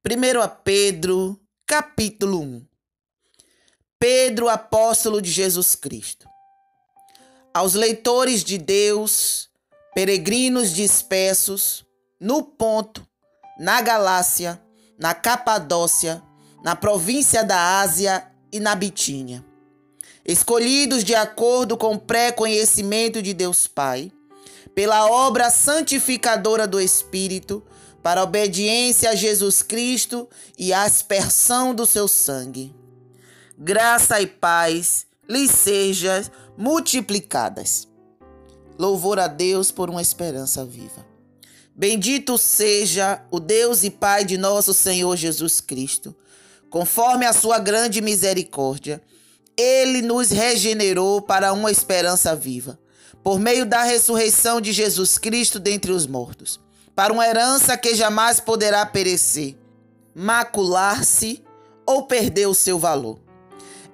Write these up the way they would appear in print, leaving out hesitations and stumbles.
1 a Pedro, capítulo 1. Pedro, apóstolo de Jesus Cristo. Aos leitores de Deus, peregrinos dispersos, no Ponto, na Galácia, na Capadócia, na província da Ásia e na Bitínia, escolhidos de acordo com o pré-conhecimento de Deus Pai, pela obra santificadora do Espírito, para a obediência a Jesus Cristo e a aspersão do seu sangue. Graça e paz lhes sejam multiplicadas. Louvor a Deus por uma esperança viva. Bendito seja o Deus e Pai de nosso Senhor Jesus Cristo. Conforme a sua grande misericórdia, Ele nos regenerou para uma esperança viva, por meio da ressurreição de Jesus Cristo dentre os mortos, para uma herança que jamais poderá perecer, macular-se ou perder o seu valor.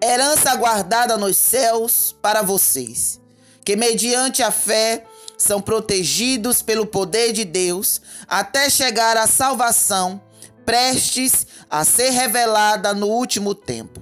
Herança guardada nos céus para vocês, que mediante a fé são protegidos pelo poder de Deus até chegar à salvação, prestes a ser revelada no último tempo.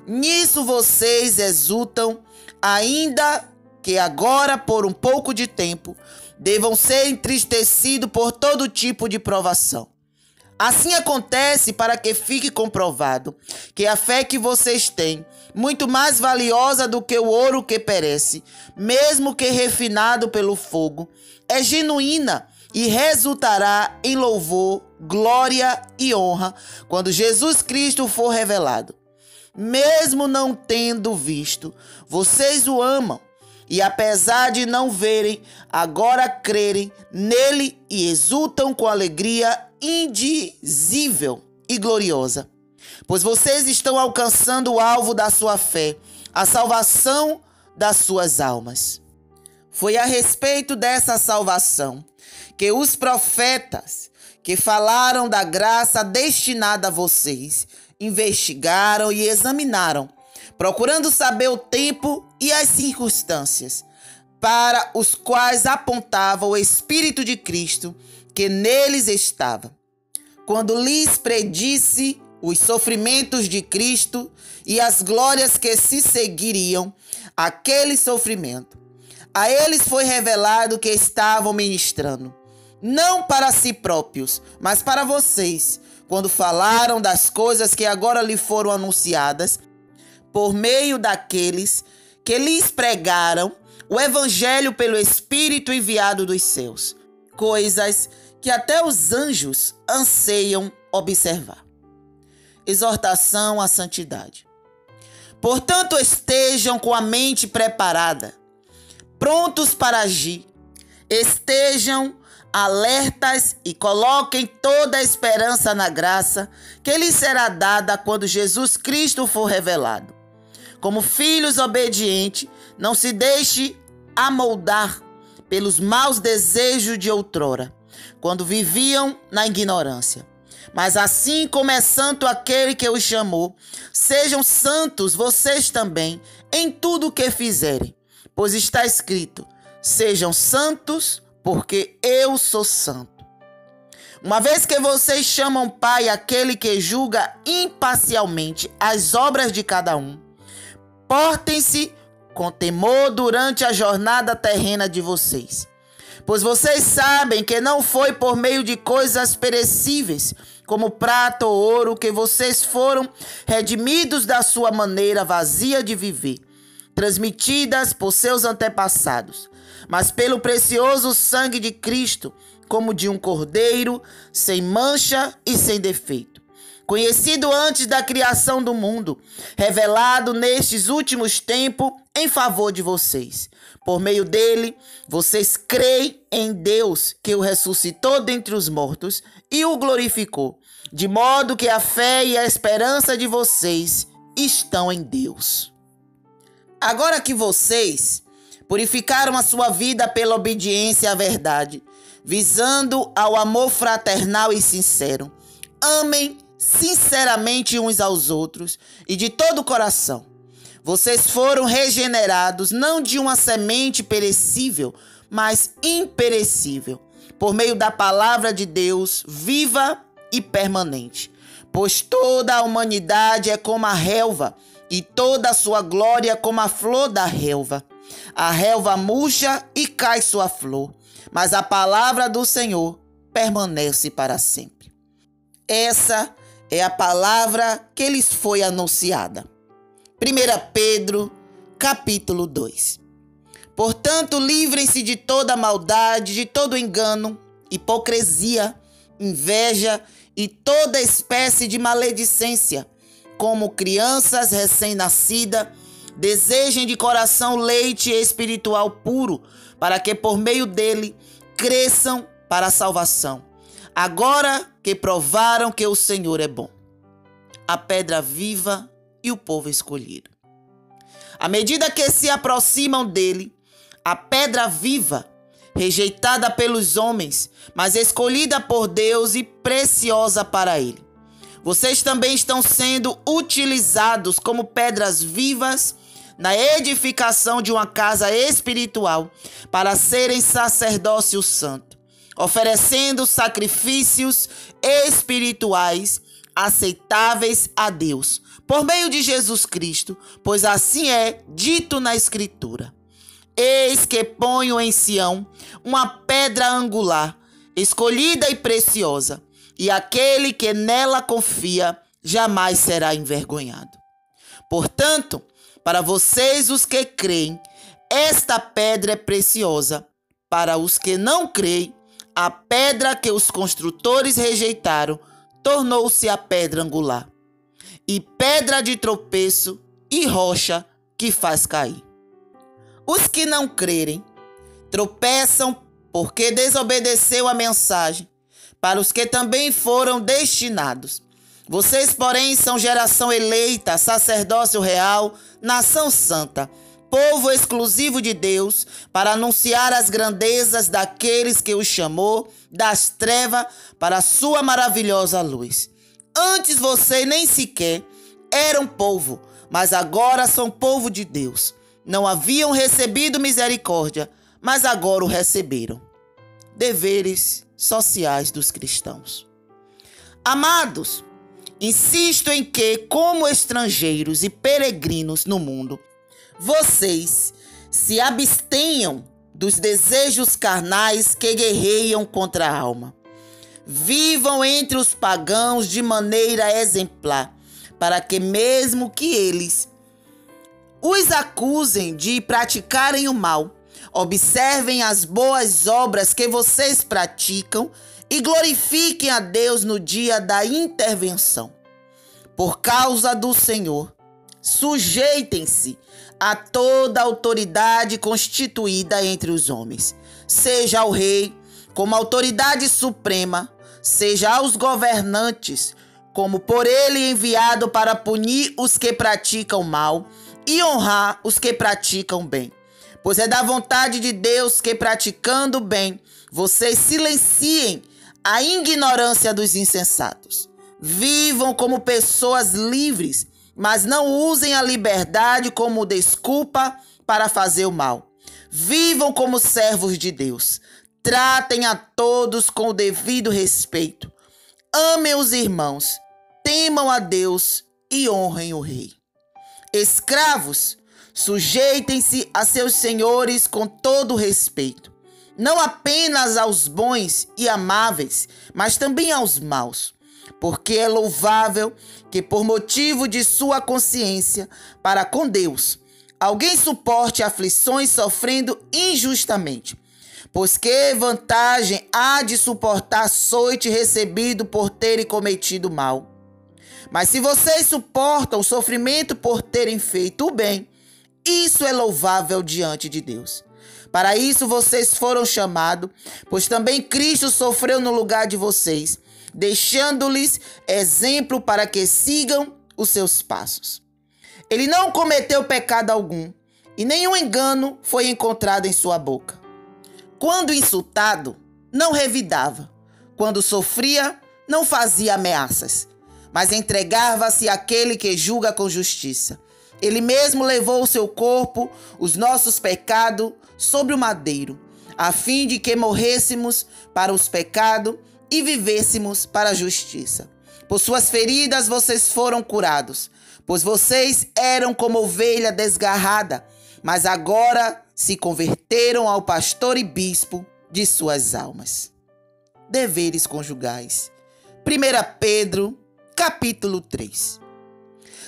Nisso vocês exultam, ainda que agora, por um pouco de tempo, devam ser entristecidos por todo tipo de provação. Assim acontece para que fique comprovado que a fé que vocês têm, muito mais valiosa do que o ouro que perece, mesmo que refinado pelo fogo, é genuína e resultará em louvor, glória e honra quando Jesus Cristo for revelado. Mesmo não tendo visto, vocês o amam. E apesar de não verem, agora crerem nele e exultam com alegria indizível e gloriosa. Pois vocês estão alcançando o alvo da sua fé, a salvação das suas almas. Foi a respeito dessa salvação que os profetas que falaram da graça destinada a vocês investigaram e examinaram, procurando saber o tempo e as circunstâncias para os quais apontava o Espírito de Cristo que neles estava, quando lhes predisse os sofrimentos de Cristo e as glórias que se seguiriam àquele sofrimento. A eles foi revelado que estavam ministrando, não para si próprios, mas para vocês, quando falaram das coisas que agora lhe foram anunciadas, por meio daqueles que lhes pregaram o Evangelho pelo Espírito enviado dos céus, coisas que até os anjos anseiam observar. Exortação à santidade. Portanto, estejam com a mente preparada, prontos para agir, estejam alertas e coloquem toda a esperança na graça que lhes será dada quando Jesus Cristo for revelado. Como filhos obedientes, não se deixe amoldar pelos maus desejos de outrora, quando viviam na ignorância. Mas assim como é santo aquele que os chamou, sejam santos vocês também em tudo o que fizerem. Pois está escrito, sejam santos, porque eu sou santo. Uma vez que vocês chamam Pai aquele que julga imparcialmente as obras de cada um, portem-se com temor durante a jornada terrena de vocês. Pois vocês sabem que não foi por meio de coisas perecíveis, como prata ou ouro, que vocês foram redimidos da sua maneira vazia de viver, transmitidas por seus antepassados, mas pelo precioso sangue de Cristo, como de um cordeiro, sem mancha e sem defeito, conhecido antes da criação do mundo, revelado nestes últimos tempos em favor de vocês. Por meio dele, vocês creem em Deus, que o ressuscitou dentre os mortos e o glorificou, de modo que a fé e a esperança de vocês estão em Deus. Agora que vocês purificaram a sua vida pela obediência à verdade, visando ao amor fraternal e sincero, amem sinceramente uns aos outros e de todo o coração. Vocês foram regenerados não de uma semente perecível, mas imperecível, por meio da palavra de Deus viva e permanente. Pois toda a humanidade é como a relva, e toda a sua glória como a flor da relva. A relva murcha e cai sua flor, mas a palavra do Senhor permanece para sempre. Essa é a palavra que lhes foi anunciada. 1 Pedro, capítulo 2. Portanto, livrem-se de toda maldade, de todo engano, hipocrisia, inveja e toda espécie de maledicência. Como crianças recém-nascidas, desejem de coração leite espiritual puro, para que por meio dele cresçam para a salvação. Agora que provaram que o Senhor é bom, a pedra viva e o povo escolhido. À medida que se aproximam dele, a pedra viva, rejeitada pelos homens, mas escolhida por Deus e preciosa para ele. Vocês também estão sendo utilizados como pedras vivas na edificação de uma casa espiritual para serem sacerdócio santo, oferecendo sacrifícios espirituais aceitáveis a Deus, por meio de Jesus Cristo, pois assim é dito na Escritura. Eis que ponho em Sião uma pedra angular, escolhida e preciosa, e aquele que nela confia jamais será envergonhado. Portanto, para vocês os que creem, esta pedra é preciosa. Para os que não creem, a pedra que os construtores rejeitaram tornou-se a pedra angular, e pedra de tropeço e rocha que faz cair. Os que não crerem tropeçam porque desobedeceu a mensagem, para os que também foram destinados. Vocês, porém, são geração eleita, sacerdócio real, nação santa, povo exclusivo de Deus, para anunciar as grandezas daqueles que os chamou das trevas para a sua maravilhosa luz. Antes vocês nem sequer eram povo, mas agora são povo de Deus. Não haviam recebido misericórdia, mas agora o receberam. Deveres sociais dos cristãos. Amados, insisto em que, como estrangeiros e peregrinos no mundo, vocês se abstenham dos desejos carnais que guerreiam contra a alma. Vivam entre os pagãos de maneira exemplar, para que mesmo que eles os acusem de praticarem o mal, observem as boas obras que vocês praticam e glorifiquem a Deus no dia da intervenção. Por causa do Senhor, sujeitem-se a toda autoridade constituída entre os homens, seja ao rei como autoridade suprema, seja aos governantes como por ele enviado para punir os que praticam mal e honrar os que praticam bem. Pois é da vontade de Deus que, praticando bem, vocês silenciem a ignorância dos insensatos. Vivam como pessoas livres, mas não usem a liberdade como desculpa para fazer o mal. Vivam como servos de Deus. Tratem a todos com o devido respeito. Amem os irmãos, temam a Deus e honrem o rei. Escravos, sujeitem-se a seus senhores com todo respeito, não apenas aos bons e amáveis, mas também aos maus, porque é louvável que, por motivo de sua consciência para com Deus, alguém suporte aflições sofrendo injustamente. Pois que vantagem há de suportar açoite recebido por terem cometido mal? Mas se vocês suportam o sofrimento por terem feito o bem, isso é louvável diante de Deus. Para isso vocês foram chamados, pois também Cristo sofreu no lugar de vocês, deixando-lhes exemplo para que sigam os seus passos. Ele não cometeu pecado algum, e nenhum engano foi encontrado em sua boca. Quando insultado, não revidava. Quando sofria, não fazia ameaças, mas entregava-se àquele que julga com justiça. Ele mesmo levou o seu corpo, os nossos pecados, sobre o madeiro, a fim de que morrêssemos para os pecados e vivêssemos para a justiça. Por suas feridas vocês foram curados, pois vocês eram como ovelha desgarrada, mas agora se converteram ao pastor e bispo de suas almas. Deveres conjugais. 1 Pedro, capítulo 3.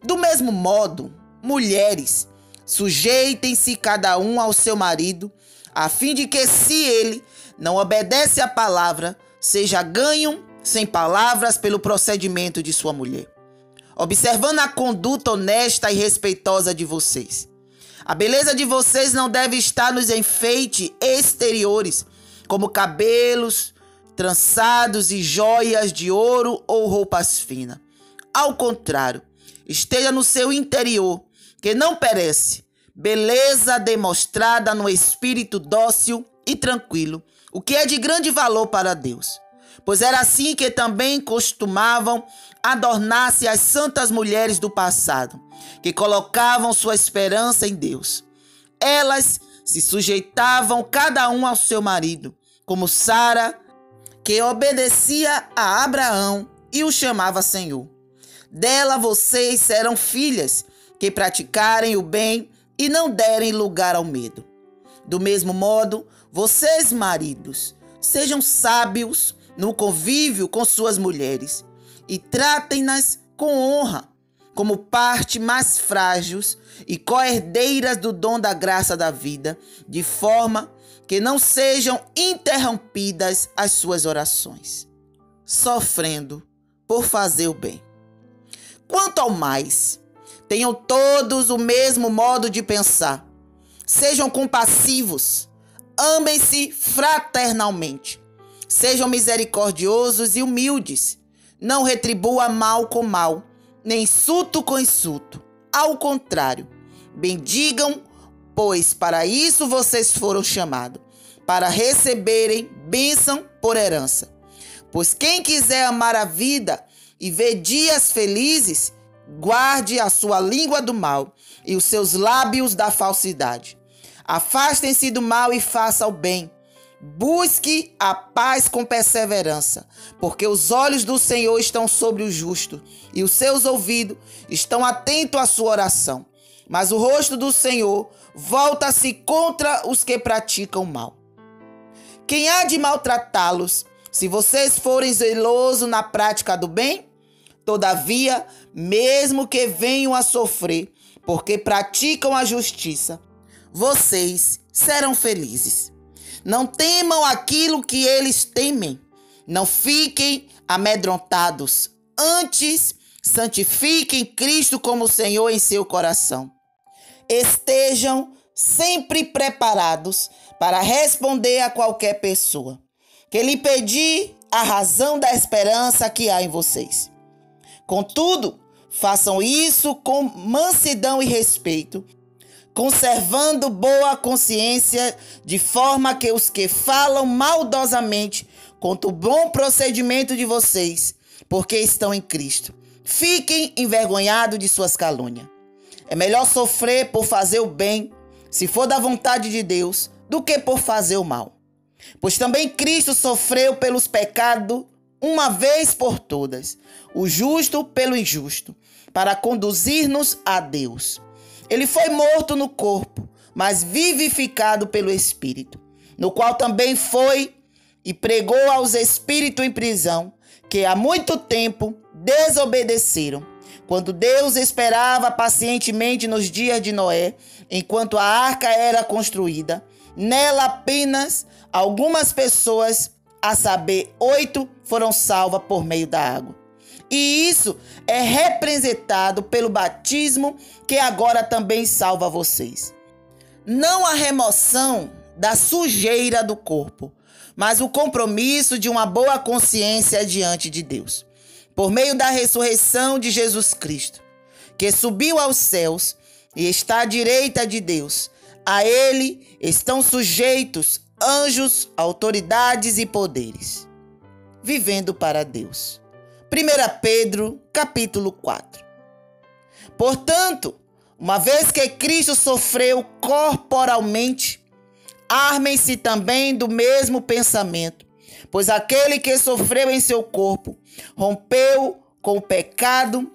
Do mesmo modo, mulheres, sujeitem-se cada um ao seu marido, a fim de que, se ele não obedece à palavra, seja ganho sem palavras pelo procedimento de sua mulher, observando a conduta honesta e respeitosa de vocês. A beleza de vocês não deve estar nos enfeites exteriores, como cabelos trançados e joias de ouro ou roupas finas. Ao contrário, esteja no seu interior, que não perece, beleza demonstrada no espírito dócil e tranquilo, o que é de grande valor para Deus. Pois era assim que também costumavam adornar-se as santas mulheres do passado, que colocavam sua esperança em Deus. Elas se sujeitavam cada um ao seu marido, como Sara, que obedecia a Abraão e o chamava Senhor. Dela vocês serão filhas, que praticarem o bem e não derem lugar ao medo. Do mesmo modo, vocês, maridos, sejam sábios no convívio com suas mulheres e tratem-nas com honra, como parte mais frágeis e co-herdeiras do dom da graça da vida, de forma que não sejam interrompidas as suas orações, sofrendo por fazer o bem. Quanto ao mais, tenham todos o mesmo modo de pensar. Sejam compassivos, amem-se fraternalmente, sejam misericordiosos e humildes. Não retribua mal com mal, nem insulto com insulto. Ao contrário, bendigam, pois para isso vocês foram chamados, para receberem bênção por herança. Pois quem quiser amar a vida e ver dias felizes, guarde a sua língua do mal e os seus lábios da falsidade. Afastem-se do mal e faça o bem. Busque a paz com perseverança, porque os olhos do Senhor estão sobre o justo e os seus ouvidos estão atentos à sua oração. Mas o rosto do Senhor volta-se contra os que praticam o mal. Quem há de maltratá-los, se vocês forem zelosos na prática do bem? Todavia, mesmo que venham a sofrer, porque praticam a justiça, vocês serão felizes. Não temam aquilo que eles temem. Não fiquem amedrontados. Antes, santifiquem Cristo como Senhor em seu coração. Estejam sempre preparados para responder a qualquer pessoa que lhe pedir a razão da esperança que há em vocês. Contudo, façam isso com mansidão e respeito, conservando boa consciência, de forma que os que falam maldosamente contra o bom procedimento de vocês, porque estão em Cristo, fiquem envergonhados de suas calúnias. É melhor sofrer por fazer o bem, se for da vontade de Deus, do que por fazer o mal. Pois também Cristo sofreu pelos pecados uma vez por todas, o justo pelo injusto, para conduzir-nos a Deus. Ele foi morto no corpo, mas vivificado pelo Espírito, no qual também foi e pregou aos espíritos em prisão, que há muito tempo desobedeceram, quando Deus esperava pacientemente nos dias de Noé, enquanto a arca era construída. Nela apenas algumas pessoas, a saber, 8, foram salvas por meio da água. E isso é representado pelo batismo, que agora também salva vocês. Não a remoção da sujeira do corpo, mas o compromisso de uma boa consciência diante de Deus, por meio da ressurreição de Jesus Cristo, que subiu aos céus e está à direita de Deus. A ele estão sujeitos anjos, autoridades e poderes, vivendo para Deus. 1 Pedro, capítulo 4. Portanto, uma vez que Cristo sofreu corporalmente, armem-se também do mesmo pensamento, pois aquele que sofreu em seu corpo rompeu com o pecado,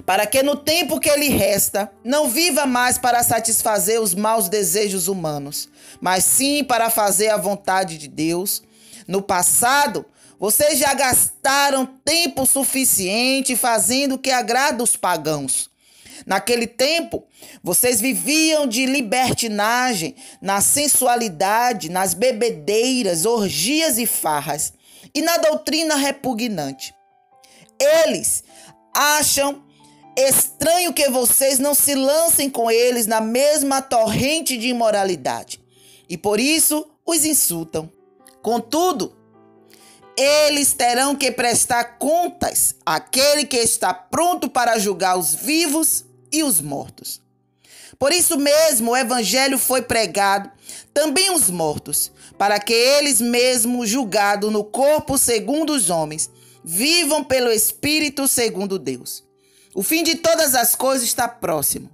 para que no tempo que lhe resta não viva mais para satisfazer os maus desejos humanos, mas sim para fazer a vontade de Deus. No passado, vocês já gastaram tempo suficiente fazendo o que agrada os pagãos. Naquele tempo, vocês viviam de libertinagem, na sensualidade, nas bebedeiras, orgias e farras, e na doutrina repugnante. Eles acham estranho que vocês não se lancem com eles na mesma torrente de imoralidade, e por isso os insultam. Contudo, eles terão que prestar contas àquele que está pronto para julgar os vivos e os mortos. Por isso mesmo o evangelho foi pregado também aos mortos, para que eles mesmos, julgados no corpo segundo os homens, vivam pelo Espírito segundo Deus. O fim de todas as coisas está próximo.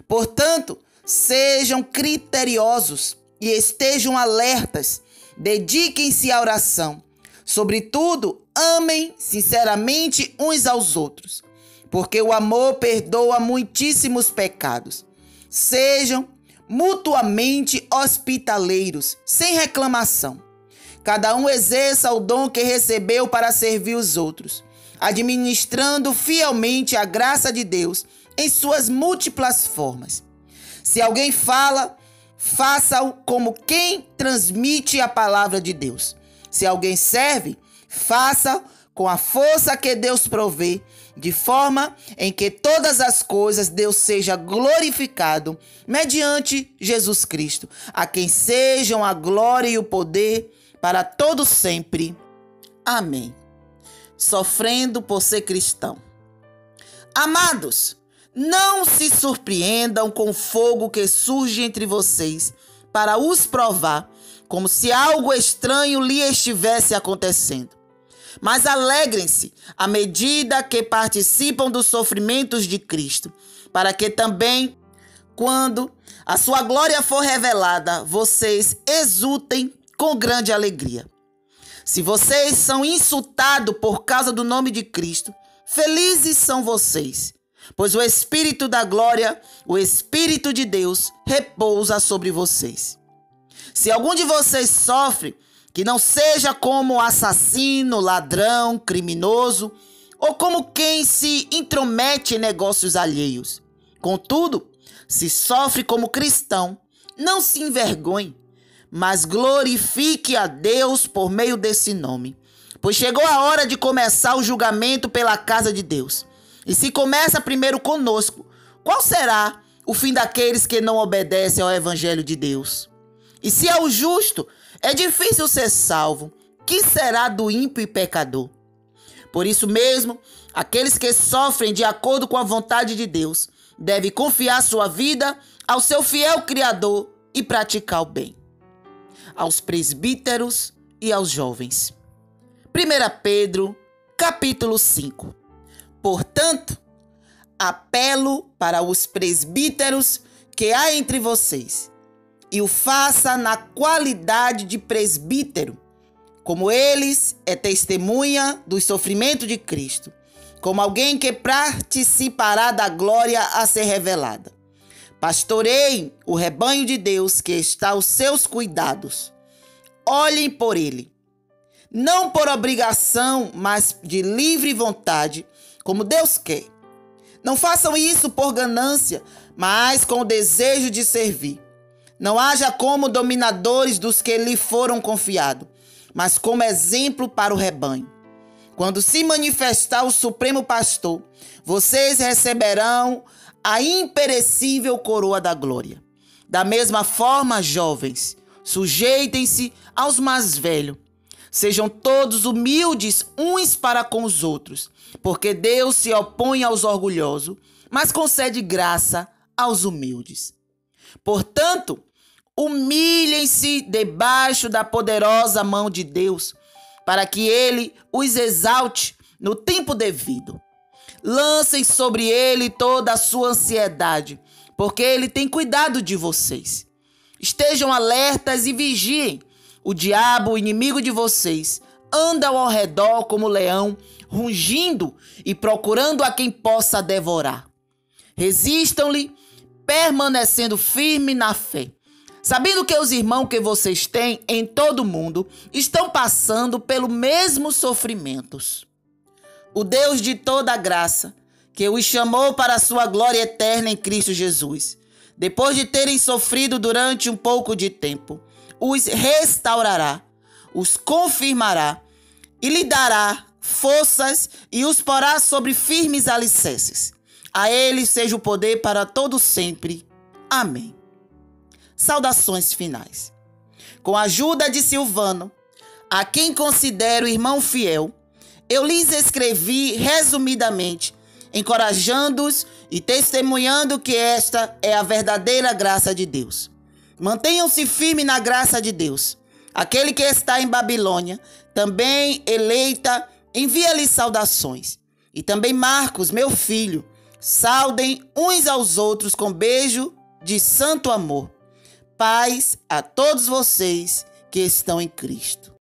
Portanto, sejam criteriosos e estejam alertas, dediquem-se à oração. Sobretudo, amem sinceramente uns aos outros, porque o amor perdoa muitíssimos pecados. Sejam mutuamente hospitaleiros, sem reclamação. Cada um exerça o dom que recebeu para servir os outros, administrando fielmente a graça de Deus em suas múltiplas formas. Se alguém fala, faça-o como quem transmite a palavra de Deus. Se alguém serve, faça com a força que Deus provê, de forma em que todas as coisas Deus seja glorificado mediante Jesus Cristo, a quem sejam a glória e o poder para todos sempre. Amém. Sofrendo por ser cristão. Amados, não se surpreendam com o fogo que surge entre vocês para os provar, como se algo estranho lhe estivesse acontecendo. Mas alegrem-se à medida que participam dos sofrimentos de Cristo, para que também, quando a sua glória for revelada, vocês exultem com grande alegria. Se vocês são insultados por causa do nome de Cristo, felizes são vocês, pois o Espírito da glória, o Espírito de Deus, repousa sobre vocês. Se algum de vocês sofre, que não seja como assassino, ladrão, criminoso, ou como quem se intromete em negócios alheios. Contudo, se sofre como cristão, não se envergonhe, mas glorifique a Deus por meio desse nome. Pois chegou a hora de começar o julgamento pela casa de Deus. E se começa primeiro conosco, qual será o fim daqueles que não obedecem ao Evangelho de Deus? E se é o justo, é difícil ser salvo, que será do ímpio e pecador? Por isso mesmo, aqueles que sofrem de acordo com a vontade de Deus devem confiar sua vida ao seu fiel Criador e praticar o bem. Aos presbíteros e aos jovens. 1 Pedro, capítulo 5. Portanto, apelo para os presbíteros que há entre vocês, e o faça na qualidade de presbítero, como eles é testemunha do sofrimento de Cristo, como alguém que participará da glória a ser revelada. Pastoreiem o rebanho de Deus que está aos seus cuidados. Olhem por ele, não por obrigação, mas de livre vontade, como Deus quer. Não façam isso por ganância, mas com o desejo de servir. Não haja como dominadores dos que lhe foram confiados, mas como exemplo para o rebanho. Quando se manifestar o Supremo Pastor, vocês receberão a imperecível coroa da glória. Da mesma forma, jovens, sujeitem-se aos mais velhos. Sejam todos humildes uns para com os outros, porque Deus se opõe aos orgulhosos, mas concede graça aos humildes. Portanto, humilhem-se debaixo da poderosa mão de Deus, para que ele os exalte no tempo devido. Lancem sobre ele toda a sua ansiedade, porque ele tem cuidado de vocês. Estejam alertas e vigiem. O diabo, o inimigo de vocês, anda ao redor como leão, rugindo e procurando a quem possa devorar. Resistam-lhe, permanecendo firme na fé, sabendo que os irmãos que vocês têm em todo o mundo estão passando pelos mesmos sofrimentos. O Deus de toda graça, que os chamou para a sua glória eterna em Cristo Jesus, depois de terem sofrido durante um pouco de tempo, os restaurará, os confirmará e lhe dará forças e os porá sobre firmes alicerces. A ele seja o poder para todo sempre. Amém. Saudações finais. Com a ajuda de Silvano, a quem considero irmão fiel, eu lhes escrevi resumidamente, encorajando-os e testemunhando que esta é a verdadeira graça de Deus. Mantenham-se firmes na graça de Deus. Aquele que está em Babilônia, também eleita, envia-lhe saudações. E também Marcos, meu filho, saudem uns aos outros com beijo de santo amor. Paz a todos vocês que estão em Cristo.